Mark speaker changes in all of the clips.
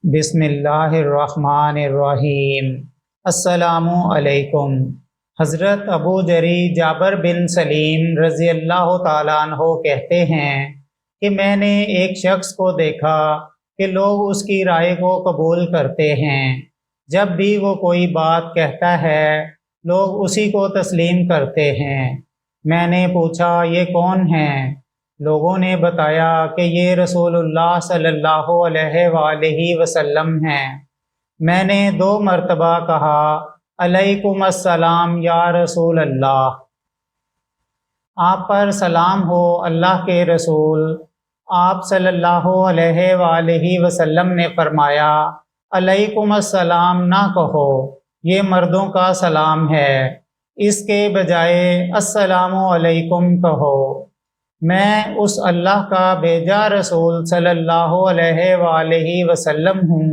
Speaker 1: بسم اللہ الرحمن الرحیم۔ السلام علیکم۔ حضرت ابو جری جابر بن سلیم رضی اللہ تعالیٰ عنہ کہتے ہیں کہ میں نے ایک شخص کو دیکھا کہ لوگ اس کی رائے کو قبول کرتے ہیں۔ جب بھی وہ کوئی بات کہتا ہے لوگ اسی کو تسلیم کرتے ہیں۔ میں نے پوچھا یہ کون ہیں؟ لوگوں نے بتایا کہ یہ رسول اللہ صلی اللہ علیہ وآلہ وسلم ہیں۔ میں نے 2 مرتبہ کہا علیکم السلام یا رسول اللہ، آپ پر سلام ہو اللہ کے رسول۔ آپ صلی اللہ علیہ وآلہ وسلم نے فرمایا علیکم السلام نہ کہو، یہ مردوں کا سلام ہے، اس کے بجائے السلام علیکم کہو۔ میں اس اللہ کا بھیجا رسول صلی اللہ علیہ وآلہ وسلم ہوں،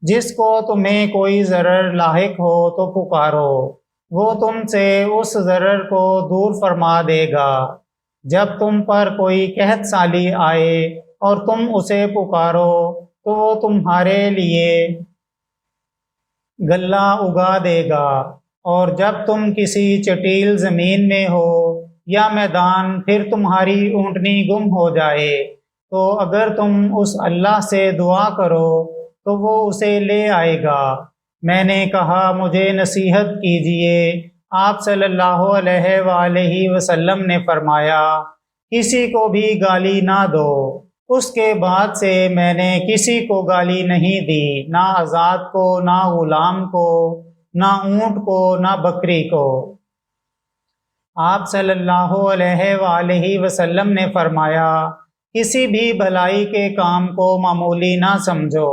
Speaker 1: جس کو تمہیں کوئی ضرر لاحق ہو تو پکارو، وہ تم سے اس ضرر کو دور فرما دے گا۔ جب تم پر کوئی قحط سالی آئے اور تم اسے پکارو تو وہ تمہارے لیے غلہ اگا دے گا، اور جب تم کسی چٹیل زمین میں ہو یا میدان پھر تمہاری اونٹنی گم ہو جائے تو اگر تم اس اللہ سے دعا کرو تو وہ اسے لے آئے گا۔ میں نے کہا مجھے نصیحت کیجیے۔ آپ صلی اللہ علیہ وآلہ وسلم نے فرمایا کسی کو بھی گالی نہ دو۔ اس کے بعد سے میں نے کسی کو گالی نہیں دی، نہ آزاد کو، نہ غلام کو، نہ اونٹ کو، نہ بکری کو۔ آپ صلی اللہ علیہ وآلہ وسلم نے فرمایا کسی بھی بھلائی کے کام کو معمولی نہ سمجھو،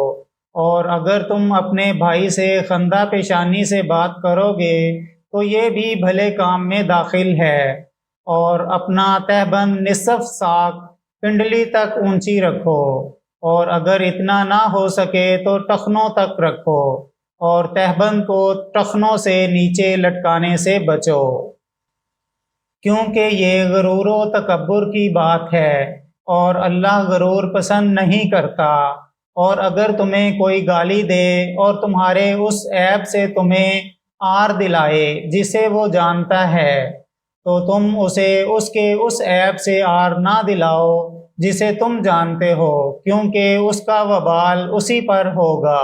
Speaker 1: اور اگر تم اپنے بھائی سے خندہ پیشانی سے بات کرو گے تو یہ بھی بھلے کام میں داخل ہے، اور اپنا تہبند نصف ساق پنڈلی تک اونچی رکھو، اور اگر اتنا نہ ہو سکے تو ٹخنوں تک رکھو، اور تہبند کو ٹخنوں سے نیچے لٹکانے سے بچو، کیونکہ یہ غرور و تکبر کی بات ہے، اور اللہ غرور پسند نہیں کرتا۔ اور اگر تمہیں کوئی گالی دے اور تمہارے اس عیب سے تمہیں آر دلائے جسے وہ جانتا ہے تو تم اسے اس کے اس عیب سے آر نہ دلاؤ جسے تم جانتے ہو، کیونکہ اس کا وبال اسی پر ہوگا۔